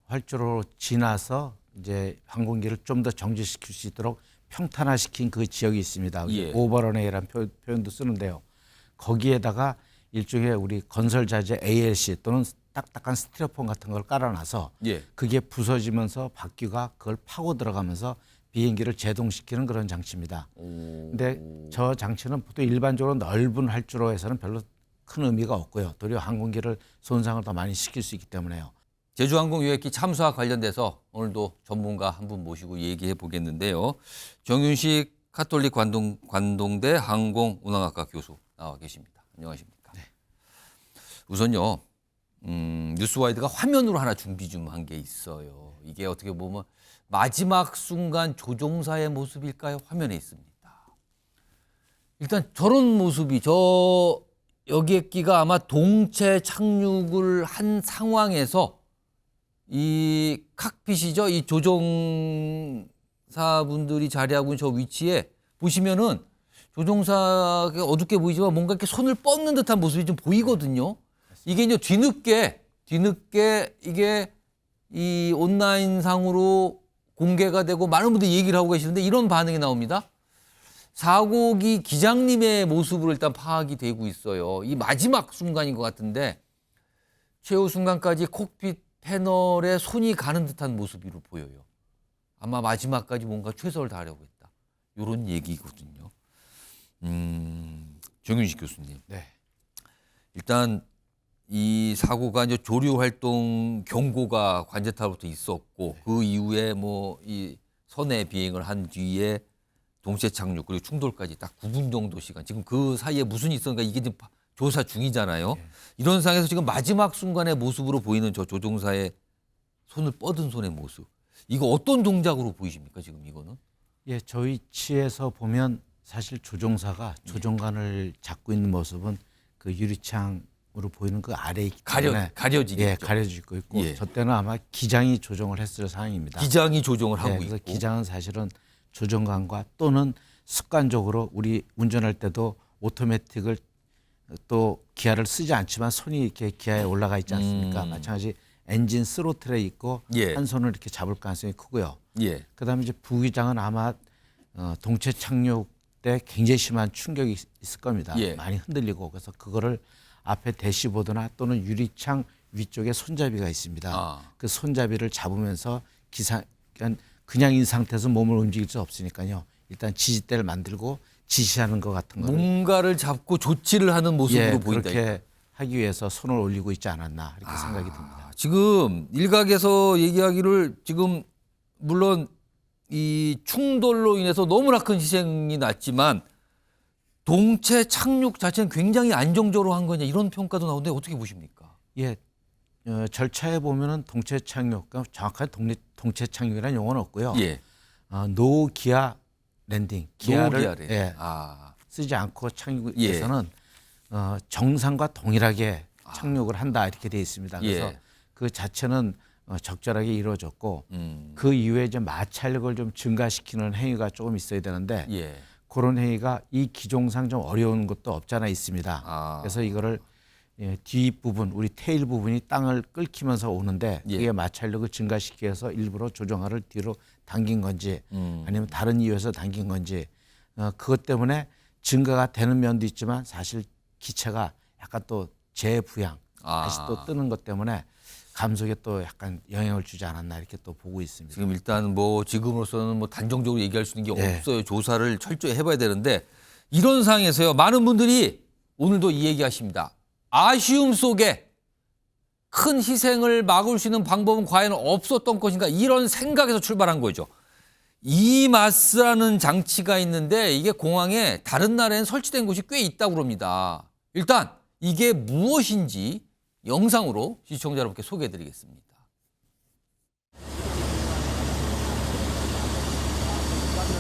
활주로로 지나서 이제 항공기를 좀 더 정지시킬 수 있도록 평탄화시킨 그 지역이 있습니다. 예. 오버런웨이라는 표현도 쓰는데요. 거기에다가 일종의 우리 건설 자재 ALC 또는 딱딱한 스티로폼 같은 걸 깔아놔서 예. 그게 부서지면서 바퀴가 그걸 파고 들어가면서 비행기를 제동시키는 그런 장치입니다. 근데 저 장치는 보통 일반적으로 넓은 활주로에서는 별로 큰 의미가 없고요. 도리어 항공기를 손상을 더 많이 시킬 수 있기 때문에요. 제주항공 유해기 참사와 관련돼서 오늘도 전문가 한 분 모시고 얘기해 보겠는데요. 정윤식 카톨릭 관동대 항공운항학과 교수 나와 계십니다. 안녕하십니까? 네. 우선요. 뉴스와이드가 화면으로 하나 준비 좀 한 게 있어요. 이게 어떻게 보면 마지막 순간 조종사의 모습일까요? 화면에 있습니다. 일단 저런 모습이 여객기가 아마 동체 착륙을 한 상황에서 이 칵핏이죠. 이 조종사분들이 자리하고 있는 저 위치에 보시면은 조종사가 어둡게 보이지만 뭔가 이렇게 손을 뻗는 듯한 모습이 좀 보이거든요. 이게 이제 뒤늦게 이게 이 온라인상으로 공개가 되고 많은 분들이 얘기를 하고 계시는데 이런 반응이 나옵니다. 사고기 기장님의 모습으로 일단 파악이 되고 있어요. 이 마지막 순간인 것 같은데 최후 순간까지 콕핏 패널에 손이 가는 듯한 모습으로 보여요. 아마 마지막까지 뭔가 최선을 다하려고 했다. 이런 얘기거든요. 정윤식 교수님. 네. 일단 이 사고가 이제 조류 활동 경고가 관제탑부터 있었고 그 이후에 뭐 이 선에 비행을 한 뒤에 동체 착륙 그리고 충돌까지 딱 9분 정도 시간. 지금 그 사이에 무슨 있었는가 이게 지금 조사 중이잖아요. 이런 상황에서 지금 마지막 순간의 모습으로 보이는 저 조종사의 손을 뻗은 손의 모습. 이거 어떤 동작으로 보이십니까 지금 이거는? 예, 저 위치에서 보면 사실 조종사가 조종관을 잡고 있는 모습은 그 유리창으로 보이는 그 아래에 있기 때문에 가려지겠죠. 예, 가려지고 있고 예. 저 때는 아마 기장이 조종을 했을 상황입니다. 기장이 조종을 하고 그래서 있고. 기장은 사실은 조종관과 또는 습관적으로 우리 운전할 때도 오토매틱을 또 기아를 쓰지 않지만 손이 이렇게 기아에 올라가 있지 않습니까? 마찬가지 엔진 스로틀에 있고 예. 한 손을 이렇게 잡을 가능성이 크고요. 예. 그다음에 이제 부기장은 아마 동체 착륙 때 굉장히 심한 충격이 있을 겁니다. 예. 많이 흔들리고 그래서 그거를 앞에 대시보드나 또는 유리창 위쪽에 손잡이가 있습니다. 아. 그 손잡이를 잡으면서 그냥 이 상태에서 몸을 움직일 수 없으니까요. 일단 지지대를 만들고 지시하는 것 같은 거를 뭔가를 잡고 조치를 하는 모습으로 보인다. 그렇게 하기 위해서 손을 올리고 있지 않았나 이렇게 생각이 듭니다. 지금 일각에서 얘기하기를 지금 물론 이 충돌로 인해서 너무나 큰 희생이 났지만 동체 착륙 자체는 굉장히 안정적으로 한 거냐 이런 평가도 나오는데 어떻게 보십니까? 예, 절차에 보면은 동체 착륙, 그러니까 정확하게 동체 착륙이라는 용어는 없고요. 예. 노 기아 랜딩, 기아를 노기아래. 예, 아. 쓰지 않고 착륙해서는 정상과 동일하게 착륙을 한다 이렇게 돼 있습니다. 그래서 예. 그 자체는 적절하게 이루어졌고 음. 그 이후에 이제 마찰력을 좀 증가시키는 행위가 조금 있어야 되는데 예. 그런 행위가 이 기종상 좀 어려운 것도 없잖아 있습니다. 아. 그래서 이거를 뒷부분, 우리 테일 부분이 땅을 끓이면서 오는데 예. 그게 마찰력을 증가시키기 위해서 일부러 조종알을 뒤로 당긴 건지 아니면 다른 이유에서 당긴 건지 그것 때문에 증가가 되는 면도 있지만 사실 기체가 약간 또 재부양 다시 또 뜨는 것 때문에 감속에 또 약간 영향을 주지 않았나 이렇게 또 보고 있습니다. 지금 일단 뭐 지금으로서는 뭐 단정적으로 얘기할 수 있는 게 네. 없어요. 조사를 철저히 해봐야 되는데 이런 상황에서요. 많은 분들이 오늘도 이 얘기하십니다. 아쉬움 속에 큰 희생을 막을 수 있는 방법은 과연 없었던 것인가 이런 생각에서 출발한 거죠. 이마스라는 장치가 있는데 이게 공항에 다른 나라에는 설치된 곳이 꽤 있다고 그럽니다. 일단 이게 무엇인지 영상으로 시청자 여러분께 소개해드리겠습니다.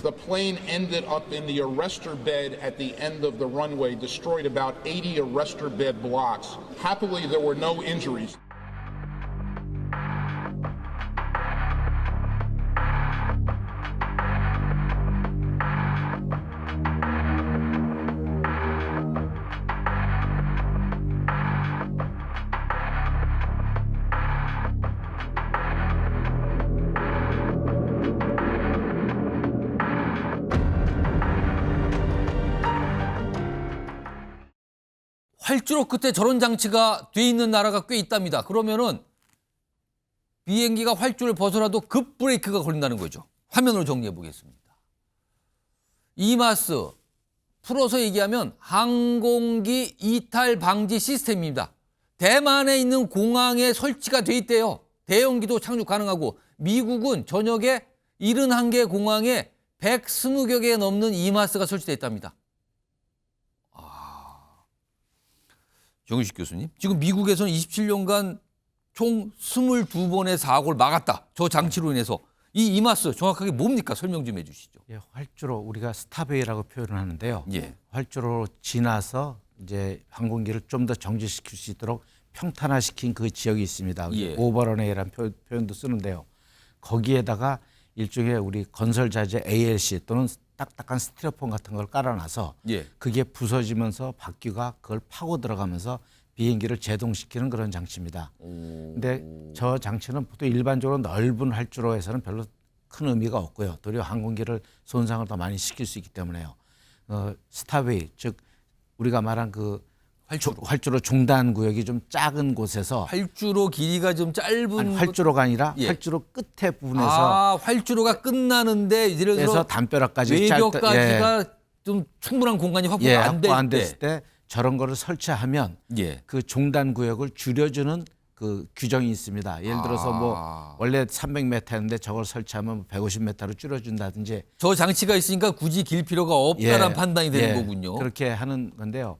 The plane ended up in the arrestor bed at the end of the runway, destroyed about 80 arrestor bed blocks. Happily, there were no injuries. 활주로 끝에 저런 장치가 돼 있는 나라가 꽤 있답니다. 그러면은 비행기가 활주로를 벗어나도 급 브레이크가 걸린다는 거죠. 화면으로 정리해 보겠습니다. 이마스 풀어서 얘기하면 항공기 이탈 방지 시스템입니다. 대만에 있는 공항에 설치가 돼 있대요. 대형기도 착륙 가능하고 미국은 전역에 71개 공항에 120여 개 넘는 이마스가 설치되어 있답니다. 정유식 교수님, 지금 미국에서는 27년간 총 22번의 사고를 막았다. 저 장치로 인해서. 이 이마스 정확하게 뭡니까? 설명 좀 해주시죠. 예, 활주로 우리가 스탑웨이라고 표현을 하는데요. 예. 활주로로 지나서 이제 항공기를 좀 더 정지시킬 수 있도록 평탄화시킨 그 지역이 있습니다. 예. 오버런웨이라는 표현도 쓰는데요. 거기에다가 일종의 우리 건설 자재 ALC 또는 딱딱한 스티로폼 같은 걸 깔아놔서 예. 그게 부서지면서 바퀴가 그걸 파고 들어가면서 비행기를 제동시키는 그런 장치입니다. 근데 저 장치는 보통 일반적으로 넓은 활주로에서는 별로 큰 의미가 없고요. 도리어 항공기를 손상을 더 많이 시킬 수 있기 때문에요. 스탑웨이, 즉 우리가 말한 그 활주로 중단 구역이 좀 작은 곳에서 활주로 길이가 좀 짧은 아니, 활주로가 아니라 예. 활주로 끝에 부분에서 활주로가 끝나는데 예를 들어서 담벼락까지 외벽까지가 좀 충분한 공간이 확보가 안 될 됐을 때 저런 거를 설치하면 예. 그 중단 구역을 줄여주는 그 규정이 있습니다. 예를 들어서 뭐 원래 300m였는데 저걸 설치하면 150m로 줄여준다든지 저 장치가 있으니까 굳이 길 필요가 없다라는 판단이 되는 거군요. 그렇게 하는 건데요.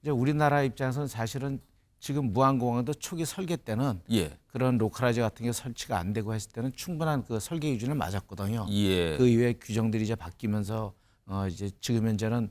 이제 우리나라 입장에서는 사실은 지금 무안공항도 초기 설계 때는 예. 그런 로컬라이저 같은 게 설치가 안 되고 했을 때는 충분한 그 설계 기준을 맞았거든요. 예. 그 이후에 규정들이 이제 바뀌면서 이제 지금 현재는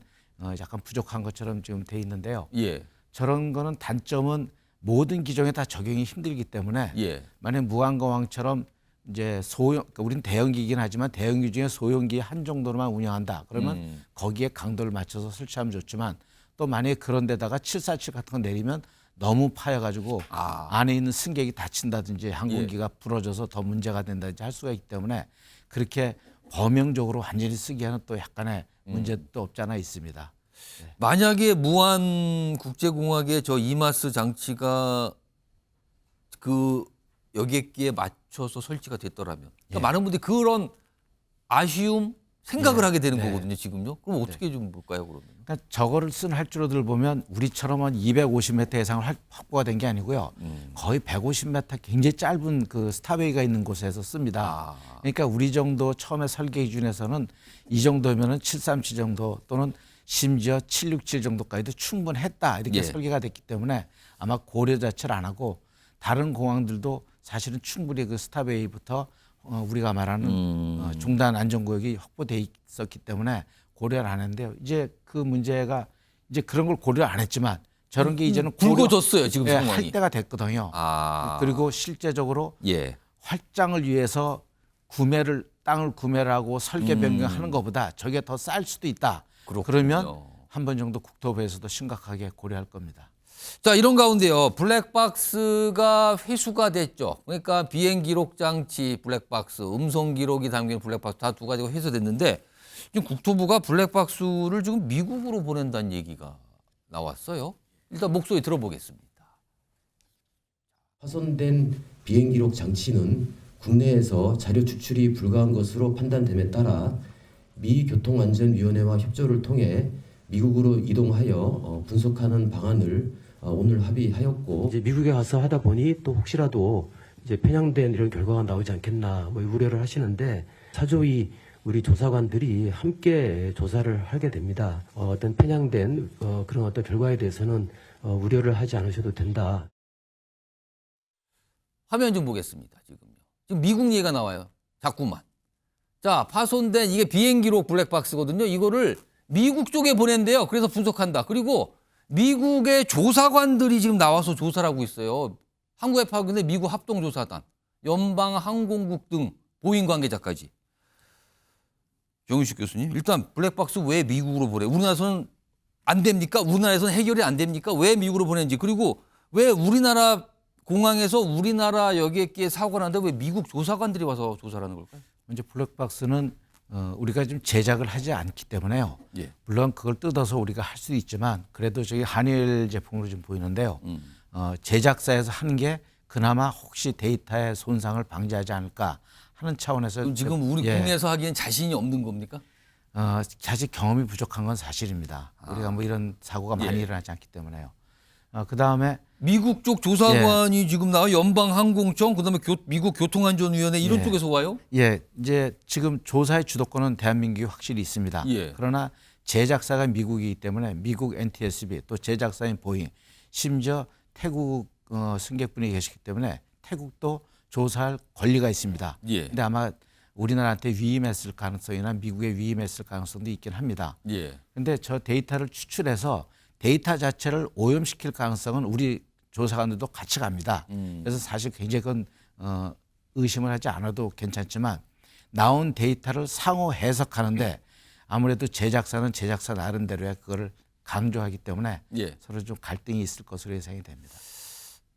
약간 부족한 것처럼 지금 돼 있는데요. 예. 저런 거는 단점은 모든 기종에 다 적용이 힘들기 때문에 예. 만약 무안공항처럼 이제 소형, 그러니까 우리는 대형기긴 하지만 대형기 중에 소형기 한 정도로만 운영한다. 그러면 거기에 강도를 맞춰서 설치하면 좋지만 또 만약에 그런 데다가 747 같은 거 내리면 너무 파여가지고 안에 있는 승객이 다친다든지 항공기가 부러져서 더 문제가 된다든지 할 수가 있기 때문에 그렇게 범용적으로 완전히 쓰기에는 또 약간의 문제도 없지 않아 있습니다. 만약에 무안국제공항에 저 이마스 장치가 그 여객기에 맞춰서 설치가 됐더라면 그러니까 많은 분들이 그런 아쉬움 생각을 하게 되는 거거든요, 지금요. 그럼 어떻게 좀 볼까요, 그러면? 그러니까 저거를 쓴 활주로들 보면 우리처럼 한 250m 이상 확보가 된 게 아니고요. 거의 150m 굉장히 짧은 그 스탑웨이가 있는 곳에서 씁니다. 그러니까 우리 정도 처음에 설계 기준에서는 이 정도면은 737 정도 또는 심지어 767 정도까지도 충분했다 이렇게 설계가 됐기 때문에 아마 고려 자체를 안 하고 다른 공항들도 사실은 충분히 그 스탑웨이부터 우리가 말하는 중단 안전구역이 확보돼 있었기 때문에 고려를 안 했는데요. 이제 그 문제가 이제 그런 걸 고려를 안 했지만 저런 게 이제는 굵어졌어요, 지금 상황이. 할 때가 됐거든요. 그리고 실제적으로 활장을 위해서 땅을 구매를 하고 설계 변경하는 것보다 저게 더 쌀 수도 있다. 그러면 한 번 정도 국토부에서도 심각하게 고려할 겁니다. 자, 이런 가운데요. 블랙박스가 회수가 됐죠. 그러니까 비행 기록 장치 블랙박스, 음성 기록이 담긴 블랙박스 다 두 가지가 회수됐는데 지금 국토부가 블랙박스를 지금 미국으로 보낸다는 얘기가 나왔어요. 일단 목소리 들어보겠습니다. 파손된 비행 기록 장치는 국내에서 자료 추출이 불가한 것으로 판단됨에 따라 미 교통안전위원회와 협조를 통해 미국으로 이동하여 분석하는 방안을 오늘 합의하였고 이제 미국에 가서 하다 보니 또 혹시라도 이제 편향된 이런 결과가 나오지 않겠나 뭐 우려를 하시는데 사조위 우리 조사관들이 함께 조사를 하게 됩니다. 어떤 편향된 그런 어떤 결과에 대해서는 우려를 하지 않으셔도 된다. 화면 좀 보겠습니다. 지금 미국 얘기가 나와요. 자꾸만. 자, 파손된 이게 비행 기록 블랙박스거든요. 이거를 미국 쪽에 보낸대요. 그래서 분석한다. 그리고 미국의 조사관들이 지금 나와서 조사를 하고 있어요. 한국에 파견된 미국 합동조사단, 연방항공국 등 보잉 관계자까지. 정유식 교수님, 일단 블랙박스 왜 미국으로 보내? 우리나라에서는 안 됩니까? 우리나라에서는 해결이 안 됩니까? 왜 미국으로 보내는지. 그리고 왜 우리나라 공항에서 우리나라 여객기에 사고가 났는데 왜 미국 조사관들이 와서 조사를 하는 걸까요? 이제 블랙박스는 우리가 좀 제작을 하지 않기 때문에요. 예. 물론 그걸 뜯어서 우리가 할 수도 있지만 그래도 저기 한일 제품으로 좀 보이는데요. 제작사에서 하는 게 그나마 혹시 데이터의 손상을 방지하지 않을까 하는 차원에서 그럼 지금 우리 예. 국내에서 하기엔 자신이 없는 겁니까? 사실 경험이 부족한 건 사실입니다. 우리가 뭐 이런 사고가 많이 예. 일어나지 않기 때문에요. 그 다음에 미국 쪽 조사관이 지금 나와 연방항공청 그다음에 미국 교통안전위원회 이런 예. 쪽에서 와요? 예, 이제 지금 조사의 주도권은 대한민국이 확실히 있습니다. 예. 그러나 제작사가 미국이기 때문에 미국 NTSB 또 제작사인 보잉 심지어 태국 승객분이 계시기 때문에 태국도 조사할 권리가 있습니다. 예. 근데 아마 우리나라한테 위임했을 가능성이나 미국에 위임했을 가능성도 있긴 합니다. 예. 근데 저 데이터를 추출해서 데이터 자체를 오염시킬 가능성은 우리 조사관들도 같이 갑니다. 그래서 사실 굉장히 그건 의심을 하지 않아도 괜찮지만 나온 데이터를 상호 해석하는데 아무래도 제작사는 제작사 나름대로의 그거를 강조하기 때문에 예. 서로 좀 갈등이 있을 것으로 예상이 됩니다.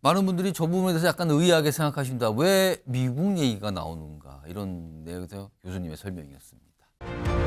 많은 분들이 저 부분에 대해서 약간 의아하게 생각하십니다. 왜 미국 얘기가 나오는가 이런 내용에서 교수님의 설명이었습니다.